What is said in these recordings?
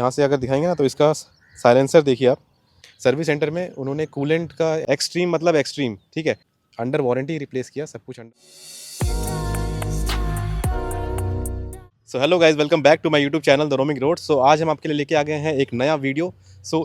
यहाँ से अगर दिखाएंगे ना तो इसका साइलेंसर देखिए आप। सर्विस सेंटर में उन्होंने कूलेंट का एक्सट्रीम मतलब एक्सट्रीम, ठीक है, अंडर वारंटी रिप्लेस किया सब कुछ under. So hello guys, welcome back to my YouTube channel the Roaming Road. So आज हम आपके लिए लेके आ गए हैं एक नया वीडियो।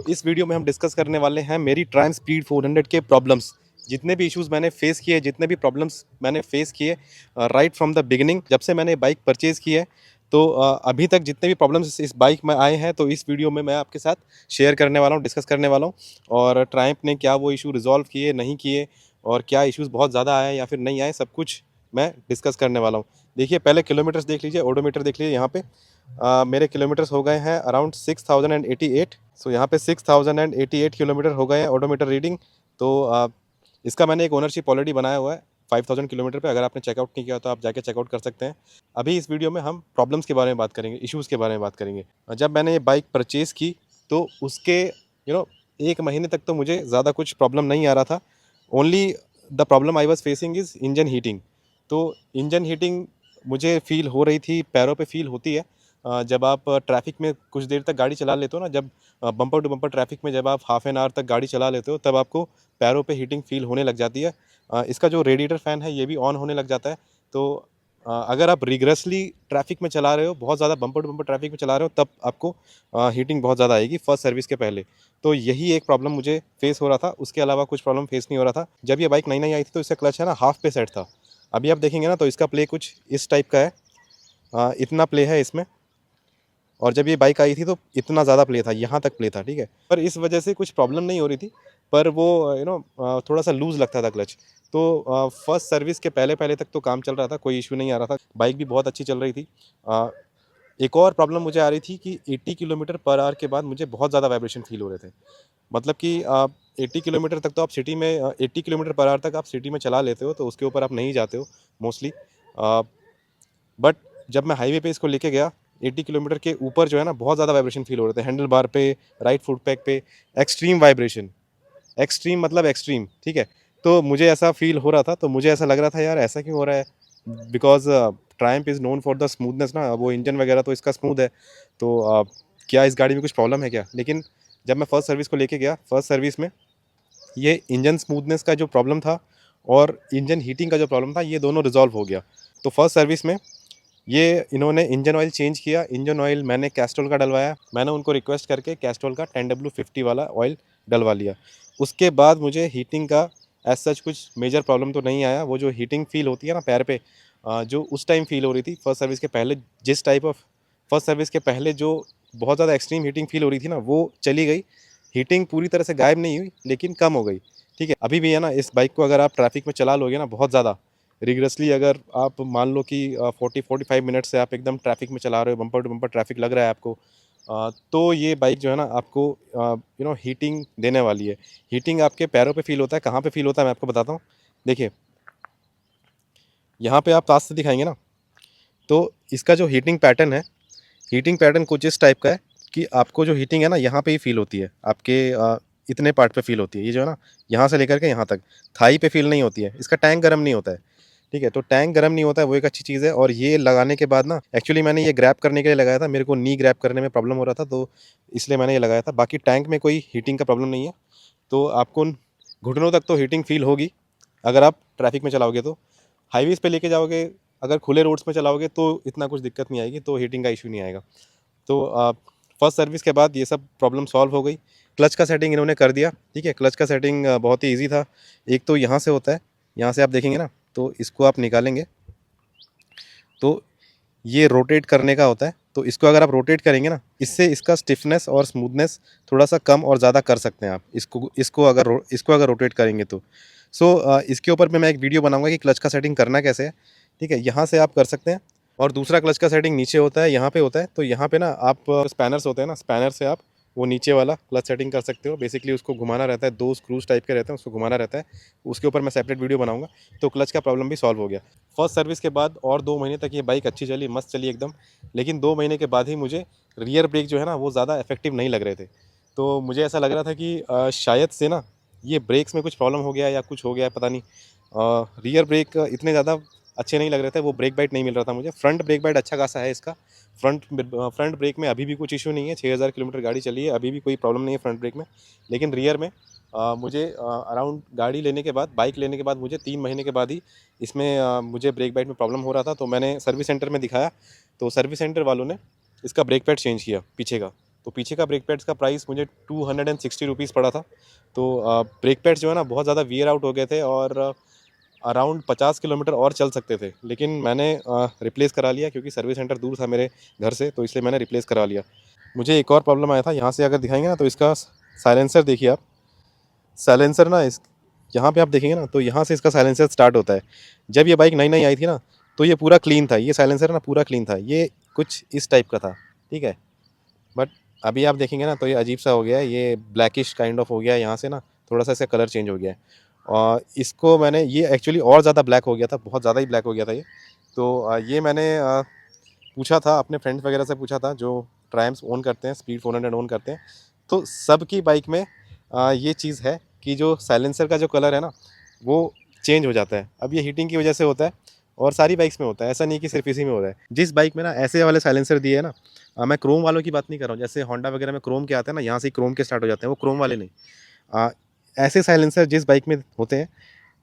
इस वीडियो में हम डिस्कस करने वाले हैं मेरी ट्रायम्फ स्पीड 400 के प्रॉब्लम्स। जितने भी इश्यूज़ मैंने फेस किए, जितने भी प्रॉब्लम्स मैंने फेस किए राइट फ्रॉम द बिगिनिंग, जब से मैंने बाइक परचेज़ की है तो अभी तक जितने भी प्रॉब्लम्स इस बाइक में आए हैं तो इस वीडियो में मैं आपके साथ शेयर करने वाला हूँ, डिस्कस करने वाला हूँ। और ट्रायम्फ ने क्या वो इशू रिजॉल्व किए, नहीं किए, और क्या इश्यूज़ बहुत ज़्यादा आए या फिर नहीं आए, सब कुछ मैं डिस्कस करने वाला हूँ। देखिए, पहले किलोमीटर्स देख लीजिए, ओडोमीटर देख लीजिए। यहाँ पे मेरे किलोमीटर्स हो गए हैं अराउंड 6088। यहाँ पे 6088 किलोमीटर हो गए हैं ओडोमीटर रीडिंग। तो इसका मैंने एक ओनरशिप ऑलरेडी बनाया हुआ है 5000 किलोमीटर पे। अगर आपने चेकआउट नहीं किया तो आप जाके चेकआउट कर सकते हैं। अभी इस वीडियो में हम प्रॉब्लम्स के बारे में बात करेंगे, इश्यूज़ के बारे में बात करेंगे। जब मैंने ये बाइक परचेज़ की तो उसके 1 महीने तक तो मुझे ज़्यादा कुछ प्रॉब्लम नहीं आ रहा था। Only the problem I was facing is engine heating. तो इंजन हीटिंग मुझे फ़ील हो रही थी, पैरों पे फ़ील होती है जब आप ट्रैफिक में कुछ देर तक गाड़ी चला लेते हो ना। जब बम्पर टू बम्पर ट्रैफिक में जब आप हाफ एन आवर तक गाड़ी चला लेते हो तब आपको पैरों पे हीटिंग फ़ील होने लग जाती है। इसका जो रेडिएटर फ़ैन है ये भी ऑन होने लग जाता है। तो अगर आप रिग्रेसली ट्रैफिक में चला रहे हो, बहुत ज़्यादा बम्पर टू बम्पर ट्रैफिक में चला रहे हो, तब आपको हीटिंग बहुत ज़्यादा आएगी फर्स्ट सर्विस के पहले। तो यही एक प्रॉब्लम मुझे फेस हो रहा था, उसके अलावा कुछ प्रॉब्लम फेस नहीं हो रहा था। जब ये बाइक नई नई आई थी तो इसका क्लच है ना हाफ पे सेट था। अभी आप देखेंगे ना तो इसका प्ले कुछ इस टाइप का है, इतना प्ले है इसमें। और जब ये बाइक आई थी तो इतना ज़्यादा प्ले था, यहाँ तक प्ले था, ठीक है। पर इस वजह से कुछ प्रॉब्लम नहीं हो रही थी, पर वो थोड़ा सा लूज़ लगता था क्लच। तो फर्स्ट सर्विस के पहले पहले तक तो काम चल रहा था, कोई इशू नहीं आ रहा था, बाइक भी बहुत अच्छी चल रही थी। एक और प्रॉब्लम मुझे आ रही थी कि 80 किलोमीटर पर आवर के बाद मुझे बहुत ज़्यादा वाइब्रेशन फील हो रहे थे। मतलब कि 80 किलोमीटर तक तो आप सिटी में 80 किलोमीटर पर आवर तक आप सिटी में चला लेते हो, तो उसके ऊपर आप नहीं जाते हो मोस्टली। बट जब मैं हाईवे पे इसको लेके गया 80 किलोमीटर के ऊपर जो है ना, बहुत ज़्यादा वाइब्रेशन फील हो रहे थे हैंडल बार पे, राइट फुट पैक पे, एक्सट्रीम वाइब्रेशन। एक्सट्रीम मतलब एक्सट्रीम, ठीक है। तो मुझे ऐसा फील हो रहा था, तो मुझे ऐसा लग रहा था यार ऐसा क्यों हो रहा है, because Triumph is known for the smoothness ना, वो इंजन वगैरह तो इसका स्मूथ है। तो क्या इस गाड़ी में कुछ प्रॉब्लम है क्या। लेकिन जब मैं फर्स्ट सर्विस को लेके गया, फर्स्ट सर्विस में ये इंजन स्मूथनेस का जो प्रॉब्लम था और इंजन हीटिंग का जो प्रॉब्लम था, ये दोनों रिजॉल्व हो गया। तो फर्स्ट सर्विस में ये इन्होंने इंजन ऑयल चेंज किया। इंजन ऑयल मैंने कैस्ट्रोल का डलवाया, मैंने उनको रिक्वेस्ट करके कैस्ट्रोल का 10W50 वाला ऑयल डलवा लिया। उसके बाद मुझे हीटिंग का एज सच कुछ मेजर प्रॉब्लम तो नहीं आया। वो जो हीटिंग फील होती है ना पैर पे, जो उस टाइम फील हो रही थी फर्स्ट सर्विस के पहले, जिस टाइप ऑफ फर्स्ट सर्विस के पहले जो बहुत ज़्यादा एक्सट्रीम हीटिंग फील हो रही थी ना, वो चली गई। हीटिंग पूरी तरह से गायब नहीं हुई लेकिन कम हो गई, ठीक है। अभी भी है ना, इस बाइक को अगर आप ट्रैफिक में चला लोगे ना बहुत ज़्यादा रिग्रेसली, अगर आप मान लो कि 40-45 मिनट से आप एकदम ट्रैफिक में चला रहे हो, बम्पर टू बम्पर ट्रैफिक लग रहा है आपको, तो ये बाइक जो है ना आपको हीटिंग देने वाली है। हीटिंग आपके पैरों पे फील होता है। कहाँ पे फील होता है मैं आपको बताता हूँ। देखिए, यहाँ पे आप पास से दिखाएंगे ना तो इसका जो हीटिंग पैटर्न है, हीटिंग पैटर्न कुछ इस टाइप का है कि आपको जो हीटिंग है ना यहाँ पे ही फील होती है, आपके इतने पार्ट पे फील होती है। ये जो है ना, यहाँ से लेकर के यहाँ तक थाई पे फील नहीं होती है। इसका टैंक गर्म नहीं होता है, ठीक है। तो टैंक गर्म नहीं होता है, वो एक अच्छी चीज़ है। और ये लगाने के बाद ना, एक्चुअली मैंने ये ग्रैब करने के लिए लगाया था, मेरे को नी ग्रैब करने में प्रॉब्लम हो रहा था, तो इसलिए मैंने ये लगाया था। बाकी टैंक में कोई हीटिंग का प्रॉब्लम नहीं है। तो आपको घुटनों तक तो हीटिंग फील होगी अगर आप ट्रैफिक में चलाओगे। तो हाईवेज़ पे लेके जाओगे, अगर खुले रोड्स में चलाओगे तो इतना कुछ दिक्कत नहीं आएगी, तो हीटिंग का इशू नहीं आएगा। तो फर्स्ट सर्विस के बाद ये सब प्रॉब्लम सॉल्व हो गई। क्लच का सेटिंग इन्होंने कर दिया, ठीक है। क्लच का सेटिंग बहुत ही ईजी था। एक तो यहाँ से होता है, यहाँ से आप देखेंगे ना तो इसको आप निकालेंगे तो ये रोटेट करने का होता है। तो इसको अगर आप रोटेट करेंगे ना, इससे इसका स्टिफनेस और स्मूथनेस थोड़ा सा कम और ज़्यादा कर सकते हैं आप इसको अगर रोटेट करेंगे तो। इसके ऊपर मैं एक वीडियो बनाऊंगा कि क्लच का सेटिंग करना कैसे है, ठीक है। यहाँ से आप कर सकते हैं। और दूसरा क्लच का सेटिंग नीचे होता है, यहाँ पे होता है। तो यहाँ पे ना आप स्पैनर्स होते हैं ना, स्पैनर से आप वो नीचे वाला क्लच सेटिंग कर सकते हो। बेसिकली उसको घुमाना रहता है, 2 स्क्रूज टाइप के रहते हैं, उसको घुमाना रहता है। उसके ऊपर मैं सेपरेट वीडियो बनाऊंगा। तो क्लच का प्रॉब्लम भी सॉल्व हो गया। फर्स्ट सर्विस के बाद और 2 महीने तक ये बाइक अच्छी चली, मस्त चली एकदम। लेकिन 2 महीने के बाद ही मुझे रियर ब्रेक जो है ना वो ज़्यादा इफेक्टिव नहीं लग रहे थे। तो मुझे ऐसा लग रहा था कि शायद से ना ये ब्रेक्स में कुछ प्रॉब्लम हो गया या कुछ हो गया है, पता नहीं। रियर ब्रेक इतने ज़्यादा अच्छे नहीं लग रहे थे, वो ब्रेक बाइट नहीं मिल रहा था मुझे। फ्रंट ब्रेक बाइट अच्छा खासा है इसका, फ्रंट ब्रेक में अभी भी कुछ इशू नहीं है, 6000 किलोमीटर गाड़ी चली है, अभी भी कोई प्रॉब्लम नहीं है फ्रंट ब्रेक में। लेकिन रियर में मुझे अराउंड गाड़ी लेने के बाद, बाइक लेने के बाद मुझे 3 महीने के बाद ही इसमें मुझे ब्रेक बाइट में प्रॉब्लम हो रहा था। तो मैंने सर्विस सेंटर में दिखाया, तो सर्विस सेंटर वालों ने इसका ब्रेक पैड चेंज किया पीछे का। तो पीछे का ब्रेक पैड्स का प्राइस मुझे 260 रुपीज़ पड़ा था। तो ब्रेक पैड्स जो है ना बहुत ज़्यादा वियर आउट हो गए थे और अराउंड 50 किलोमीटर और चल सकते थे, लेकिन मैंने रिप्लेस करा लिया क्योंकि सर्विस सेंटर दूर था मेरे घर से, तो इसलिए मैंने रिप्लेस करा लिया। मुझे एक और प्रॉब्लम आया था, यहाँ से अगर दिखाएंगे ना तो इसका साइलेंसर देखिए आप, साइलेंसर ना इस यहाँ पे आप देखेंगे ना तो यहाँ से इसका साइलेंसर स्टार्ट होता है। जब ये बाइक नई नई आई थी ना तो ये पूरा क्लीन था, ये साइलेंसर ना पूरा क्लीन था, ये कुछ इस टाइप का था, ठीक है। बट अभी आप देखेंगे ना तो ये अजीब सा हो गया है, ये ब्लैकिश काइंड ऑफ हो गया है, यहाँ से ना थोड़ा सा इसका कलर चेंज हो गया है। और इसको मैंने, ये एक्चुअली और ज़्यादा ब्लैक हो गया था, बहुत ज़्यादा ही ब्लैक हो गया था ये। तो ये मैंने पूछा था अपने फ्रेंड्स वगैरह से, पूछा था जो ट्रायम्फ ओन करते हैं, स्पीड 400 ओन करते हैं, तो सबकी बाइक में ये चीज़ है कि जो साइलेंसर का जो कलर है ना वो चेंज हो जाता है। अब ये हीटिंग की वजह से होता है और सारी बाइक्स में होता है, ऐसा नहीं कि सिर्फ इसी में होता है। जिस बाइक में ना ऐसे वाले साइलेंसर दिए है ना, मैं क्रोम वालों की बात नहीं कर रहा हूँ, जैसे होंडा वगैरह में क्रोम के आते हैं ना, यहाँ से क्रोम के स्टार्ट हो जाते हैं, वो क्रोम वाले नहीं। अ, ऐसे साइलेंसर जिस बाइक में होते हैं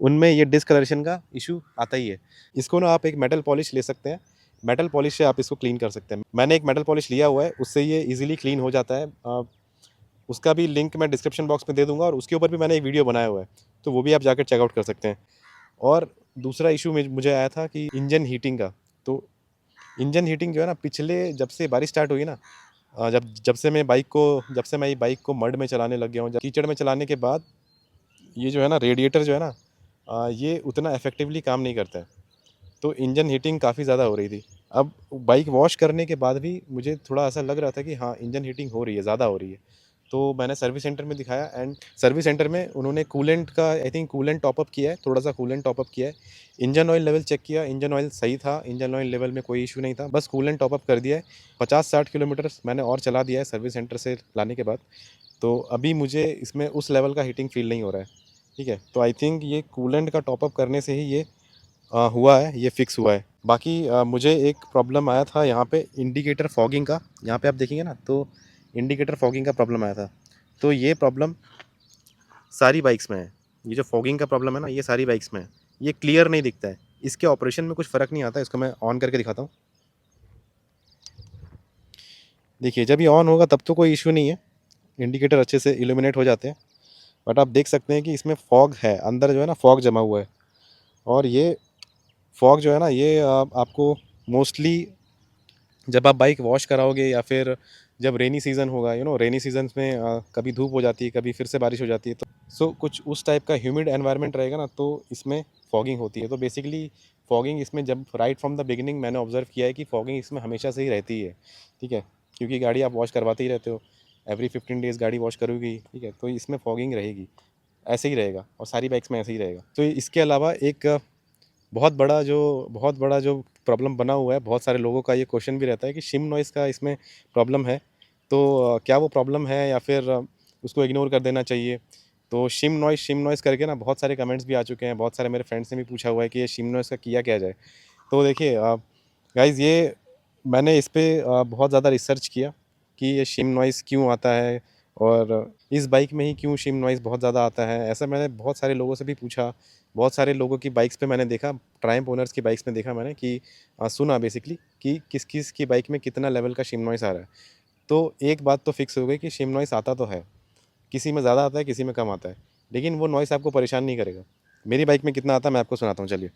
उनमें ये डिस्कलरेशन का इशू आता ही है। इसको ना आप एक मेटल पॉलिश ले सकते हैं, मेटल पॉलिश से आप इसको क्लीन कर सकते हैं। मैंने एक मेटल पॉलिश लिया हुआ है, उससे ये इजीली क्लीन हो जाता है। उसका भी लिंक मैं डिस्क्रिप्शन बॉक्स में दे दूंगा और उसके ऊपर भी मैंने एक वीडियो बनाया हुआ है, तो वो भी आप जाकर चेकआउट कर सकते हैं। और दूसरा इशू मुझे आया था कि इंजन हीटिंग का। तो इंजन हीटिंग जो है ना, पिछले जब से बारिश स्टार्ट हुई ना, जब जब से मैं ये बाइक को मड में चलाने लग गया हूँ, जब कीचड़ में चलाने के बाद ये जो है ना रेडिएटर जो है ना, ये उतना इफेक्टिवली काम नहीं करता है। तो इंजन हीटिंग काफ़ी ज़्यादा हो रही थी। अब बाइक वॉश करने के बाद भी मुझे थोड़ा ऐसा लग रहा था कि हाँ, इंजन हीटिंग हो रही है, ज़्यादा हो रही है। तो मैंने सर्विस सेंटर में दिखाया एंड सर्विस सेंटर में उन्होंने कूलेंट का, आई थिंक कूलेंट टॉपअप किया है, थोड़ा सा कूलेंट टॉपअप किया है। इंजन ऑयल लेवल चेक किया, इंजन ऑयल सही था, इंजन ऑयल लेवल में कोई इशू नहीं था, बस कूलेंट टॉपअप कर दिया है। 50-60 किलोमीटर मैंने और चला दिया है सर्विस सेंटर से लाने के बाद। तो अभी मुझे इसमें उस लेवल का हीटिंग फील नहीं हो रहा है, ठीक है। तो आई थिंक ये कूलेंट का टॉपअप करने से ही ये हुआ है, ये फिक्स हुआ है। बाकी मुझे एक प्रॉब्लम आया था यहाँ पे इंडिकेटर फॉगिंग का, यहाँ पे आप देखेंगे ना तो इंडिकेटर फॉगिंग का प्रॉब्लम आया था। तो ये प्रॉब्लम सारी बाइक्स में है, ये जो फॉगिंग का प्रॉब्लम है ना ये सारी बाइक्स में है, ये क्लियर नहीं दिखता है, इसके ऑपरेशन में कुछ फ़र्क नहीं आता है। इसको मैं ऑन करके दिखाता हूँ, देखिए जब ये ऑन होगा तब तो कोई इशू नहीं है, इंडिकेटर अच्छे से इल्यूमिनेट हो जाते हैं। बट आप देख सकते हैं कि इसमें फॉग है, अंदर जो है ना फॉग जमा हुआ है। और ये फॉग जो है ना ये आपको मोस्टली जब आप बाइक वॉश कराओगे या फिर जब रेनी सीज़न होगा, रेनी सीजन में कभी धूप हो जाती है, कभी फिर से बारिश हो जाती है, तो कुछ उस टाइप का ह्यूमिड एनवायरनमेंट रहेगा ना तो इसमें फॉगिंग होती है। तो बेसिकली फॉगिंग इसमें जब राइट फ्रॉम द बिगिनिंग मैंने ऑब्जर्व किया है कि फॉगिंग इसमें हमेशा से ही रहती है, ठीक है। क्योंकि गाड़ी आप वॉश करवाते ही रहते हो, एवरी 15 डेज़ गाड़ी वॉश करोगी, ठीक है, तो इसमें फॉगिंग रहेगी, ऐसे ही रहेगा और सारी बाइक्स में ऐसे ही रहेगा। तो इसके अलावा एक बहुत बड़ा जो प्रॉब्लम बना हुआ है, बहुत सारे लोगों का ये क्वेश्चन भी रहता है कि शिम नॉइज़ का इसमें प्रॉब्लम है, तो क्या वो प्रॉब्लम है या फिर उसको इग्नोर कर देना चाहिए। तो शिम नॉइज़ करके ना बहुत सारे कमेंट्स भी आ चुके हैं, बहुत सारे मेरे फ्रेंड्स ने भी पूछा हुआ है कि ये शिम नॉइज़ का किया क्या जाए। तो देखिए गाइज़, ये मैंने इस पे बहुत ज़्यादा रिसर्च किया कि ये शिम नॉइज़ क्यों आता है और इस बाइक में ही क्यों शिम नॉइज़ बहुत ज़्यादा आता है। ऐसा मैंने बहुत सारे लोगों से भी पूछा, बहुत सारे लोगों की बाइक्स पे मैंने देखा, ट्रायम्फ ओनर्स की बाइक्स में देखा मैंने कि सुना बेसिकली कि किस-किस की बाइक में कितना लेवल का शिम नॉइज़ आ रहा है। तो एक बात तो फिक्स हो गई कि शिम नॉइज़ आता तो है, किसी में ज़्यादा आता है, किसी में कम आता है, लेकिन वो नॉइज़ आपको परेशान नहीं करेगा। मेरी बाइक में कितना आता है मैं आपको सुनाता हूँ, चलिए।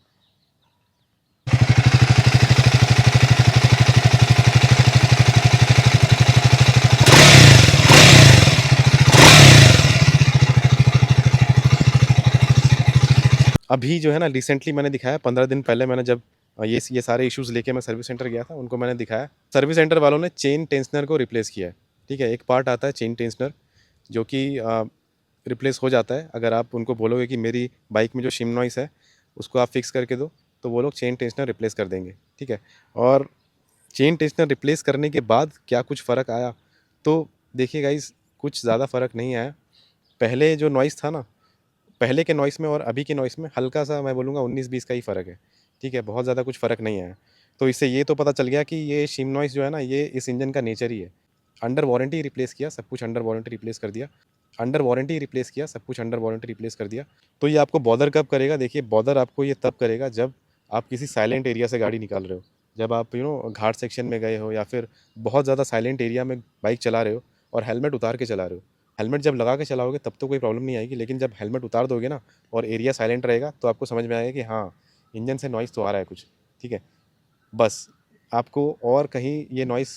अभी जो है ना रिसेंटली मैंने दिखाया, 15 दिन पहले मैंने जब ये सारे इश्यूज़ लेके मैं सर्विस सेंटर गया था, उनको मैंने दिखाया। सर्विस सेंटर वालों ने चेन टेंशनर को रिप्लेस किया है, ठीक है। एक पार्ट आता है चेन टेंशनर जो कि रिप्लेस हो जाता है अगर आप उनको बोलोगे कि मेरी बाइक में जो शिम नॉइज़ है उसको आप फिक्स करके दो, तो वो लोग चेन टेंशनर रिप्लेस कर देंगे, ठीक है। और चेन टेंशनर रिप्लेस करने के बाद क्या कुछ फ़र्क आया, तो देखिए गाइज़, कुछ ज़्यादा फ़र्क नहीं आया। पहले जो नॉइज़ था ना, पहले के नॉइस में और अभी के नॉइस में हल्का सा मैं बोलूँगा 19-20 का ही फ़र्क है। ठीक है, बहुत ज़्यादा कुछ फ़र्क नहीं आया। तो इससे ये तो पता चल गया कि ये शिम नॉइज़ जो है ना, ये इस इंजन का नेचर ही है। अंडर वारंटी रिप्लेस किया, सब कुछ अंडर वारंटी रिप्लेस कर दिया। अंडर वारंटी रिप्लेस किया, सब कुछ अंडर वारंटी रिप्लेस कर दिया। तो ये आपको बॉदर कब करेगा? देखिए, बॉदर आपको ये तब करेगा जब आप किसी साइलेंट एरिया से गाड़ी निकाल रहे हो। जब आप घाट सेक्शन में गए हो या फिर बहुत ज़्यादा साइलेंट एरिया में बाइक चला रहे हो और हेलमेट उतार के चला रहे हो। हेलमेट जब लगा के चलाओगे तब तो कोई प्रॉब्लम नहीं आएगी, लेकिन जब हेलमेट उतार दोगे ना और एरिया साइलेंट रहेगा तो आपको समझ में आएगा कि हाँ, इंजन से नॉइज़ तो आ रहा है कुछ, ठीक है? बस, आपको और कहीं ये नॉइज़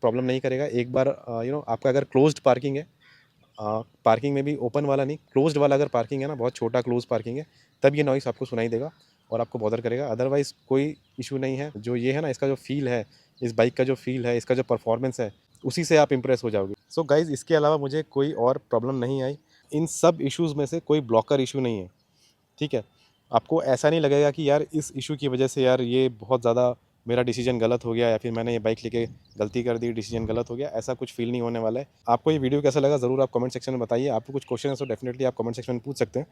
प्रॉब्लम नहीं करेगा। एक बार आपका अगर क्लोज़्ड पार्किंग है, पार्किंग में भी ओपन वाला नहीं, क्लोज़्ड वाला अगर पार्किंग है ना, बहुत छोटा क्लोज़ पार्किंग है, तब ये नॉइज़ आपको सुनाई देगा और आपको बॉदर करेगा। अदरवाइज़ कोई इश्यू नहीं है। जो ये है ना, इसका जो फ़ील है, इस बाइक का जो फ़ील है, इसका जो परफ़ॉर्मेंस है, उसी से आप इम्प्रेस हो जाओगे। सो गाइज़, इसके अलावा मुझे कोई और प्रॉब्लम नहीं आई। इन सब इश्यूज़ में से कोई ब्लॉकर इश्यू नहीं है, ठीक है? आपको ऐसा नहीं लगेगा कि यार इस इश्यू की वजह से यार ये बहुत ज़्यादा मेरा डिसीजन गलत हो गया या फिर मैंने ये बाइक लेके गलती कर दी, डिसीजन गलत हो गया, ऐसा कुछ फ़ील नहीं होने वाला है। आपको ये वीडियो कैसा लगा ज़रूर आप कमेंट सेक्शन में बताइए। आपको कुछ क्वेश्चन है तो डेफिनिटली आप कमेंट सेक्शन में पूछ सकते हैं।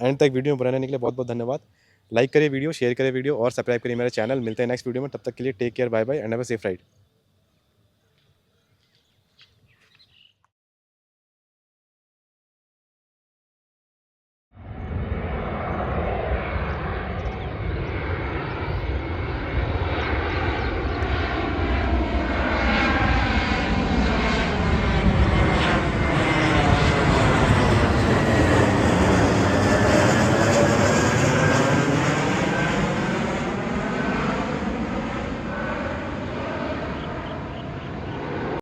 एंड तक वीडियो में बने रहने के लिए बहुत-बहुत धन्यवाद। लाइक करिए वीडियो, शेयर करिए वीडियो और सब्सक्राइब करिए मेरा चैनल। मिलते हैं नेक्स्ट वीडियो में, तब तक के लिए take care, bye bye and have a safe ride.